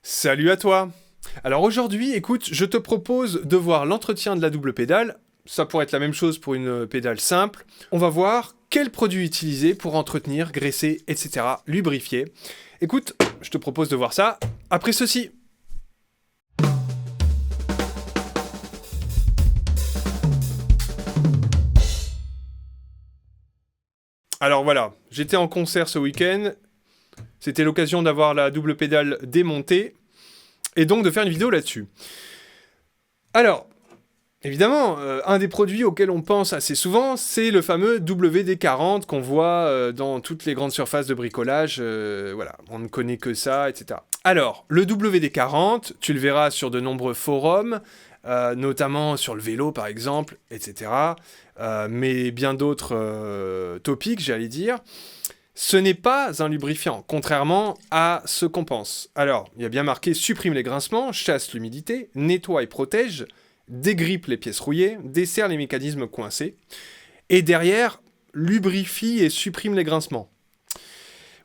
Salut à toi. Alors aujourd'hui, écoute, je te propose de voir l'entretien de la double pédale. Ça pourrait être la même chose pour une pédale simple. On va voir quels produits utiliser pour entretenir, graisser, etc., lubrifier. Écoute, je te propose de voir ça après ceci. Alors voilà, j'étais en concert ce week-end. C'était l'occasion d'avoir la double pédale démontée et donc de faire une vidéo là-dessus. Alors, évidemment, un des produits auxquels on pense assez souvent, c'est le fameux WD-40 qu'on voit dans toutes les grandes surfaces de bricolage. Voilà, on ne connaît que ça, etc. Alors, le WD-40, tu le verras sur de nombreux forums, notamment sur le vélo par exemple, etc. Mais bien d'autres topics, j'allais dire. Ce n'est pas un lubrifiant, contrairement à ce qu'on pense. Alors, il y a bien marqué supprime les grincements, chasse l'humidité, nettoie et protège, dégrippe les pièces rouillées, desserre les mécanismes coincés, et derrière, lubrifie et supprime les grincements.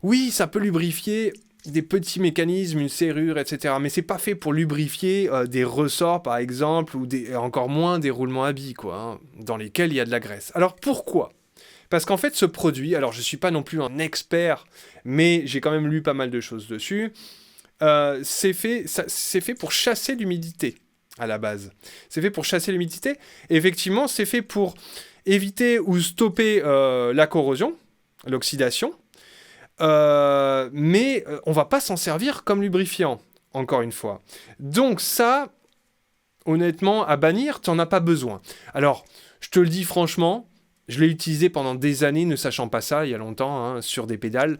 Oui, ça peut lubrifier des petits mécanismes, une serrure, etc. Mais c'est pas fait pour lubrifier des ressorts, par exemple, ou encore moins des roulements à billes, quoi, hein, dans lesquels il y a de la graisse. Alors pourquoi ? Parce qu'en fait, ce produit, alors je suis pas non plus un expert, mais j'ai quand même lu pas mal de choses dessus, c'est fait pour chasser l'humidité, à la base. C'est fait pour chasser l'humidité, et effectivement, c'est fait pour éviter ou stopper la corrosion, l'oxydation, mais on va pas s'en servir comme lubrifiant, encore une fois. Donc ça, honnêtement, à bannir, t'en as pas besoin. Alors, je te le dis franchement, je l'ai utilisé pendant des années, ne sachant pas ça, il y a longtemps, hein, sur des pédales.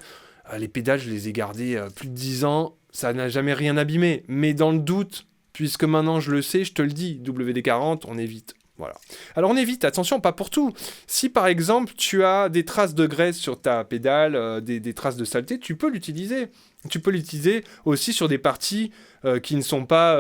Les pédales, je les ai gardées plus de 10 ans, ça n'a jamais rien abîmé. Mais dans le doute, puisque maintenant je le sais, je te le dis, WD-40, on évite. Voilà. Alors on évite, attention, pas pour tout. Si par exemple tu as des traces de graisse sur ta pédale, des traces de saleté, tu peux l'utiliser. Tu peux l'utiliser aussi sur des parties qui ne sont pas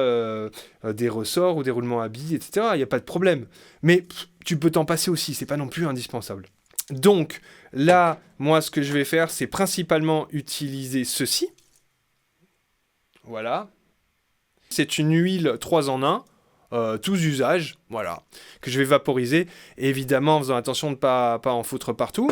des ressorts ou des roulements à billes, etc. Il n'y a pas de problème. Mais tu peux t'en passer aussi, c'est pas non plus indispensable. Donc là, moi ce que je vais faire, c'est principalement utiliser ceci. Voilà. C'est une huile 3 en 1. Tous usages, voilà, que je vais vaporiser, évidemment en faisant attention de ne pas en foutre partout.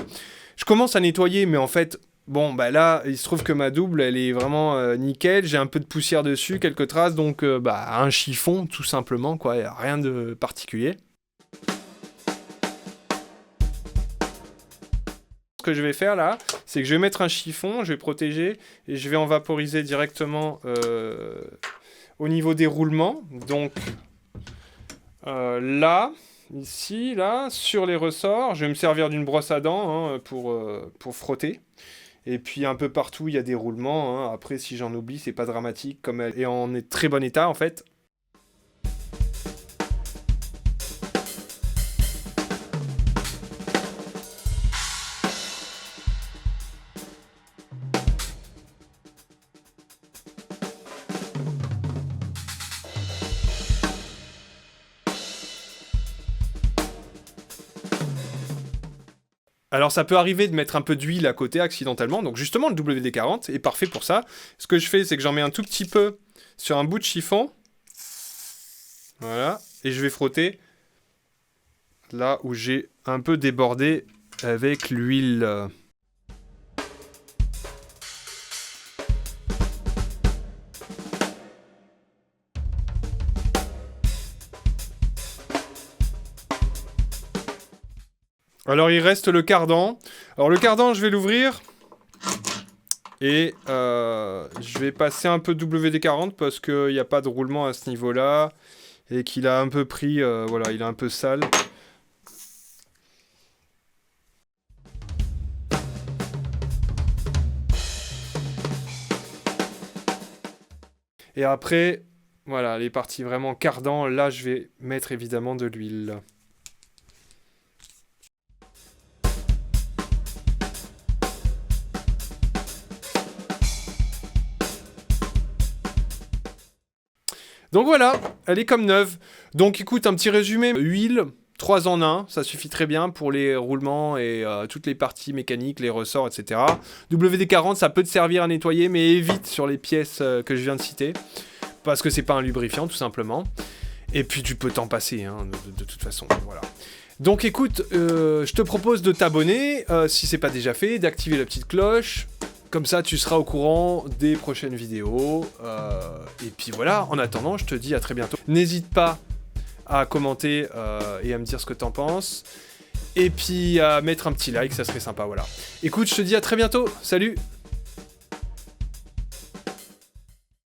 Je commence à nettoyer, mais en fait, bon, bah là, il se trouve que ma double, elle est vraiment nickel, j'ai un peu de poussière dessus, quelques traces, donc un chiffon, tout simplement, quoi, rien de particulier. Ce que je vais faire là, c'est que je vais mettre un chiffon, je vais protéger, et je vais en vaporiser directement au niveau des roulements, donc... là, ici, là, sur les ressorts, je vais me servir d'une brosse à dents hein, pour frotter. Et puis un peu partout, il y a des roulements. Hein. Après, si j'en oublie, c'est pas dramatique, comme elle est en très bon état en fait. Alors ça peut arriver de mettre un peu d'huile à côté accidentellement, donc justement le WD-40 est parfait pour ça. Ce que je fais, c'est que j'en mets un tout petit peu sur un bout de chiffon. Voilà, et je vais frotter là où j'ai un peu débordé avec l'huile. Alors il reste le cardan. Alors le cardan, je vais l'ouvrir. Et je vais passer un peu de WD-40 parce qu'il n'y a pas de roulement à ce niveau-là. Et qu'il a un peu pris... voilà, il est un peu sale. Et après, voilà, les parties vraiment cardan, là je vais mettre évidemment de l'huile. Donc voilà, elle est comme neuve. Donc écoute, un petit résumé. Huile, 3 en 1, ça suffit très bien pour les roulements et toutes les parties mécaniques, les ressorts, etc. WD-40, ça peut te servir à nettoyer, mais évite sur les pièces que je viens de citer, parce que c'est pas un lubrifiant, tout simplement. Et puis tu peux t'en passer, hein, de toute façon, voilà. Donc écoute, je te propose de t'abonner, si c'est pas déjà fait, d'activer la petite cloche. Comme ça, tu seras au courant des prochaines vidéos. Et puis voilà, en attendant, je te dis à très bientôt. N'hésite pas à commenter et à me dire ce que t'en penses. Et puis à mettre un petit like, ça serait sympa, voilà. Écoute, je te dis à très bientôt. Salut!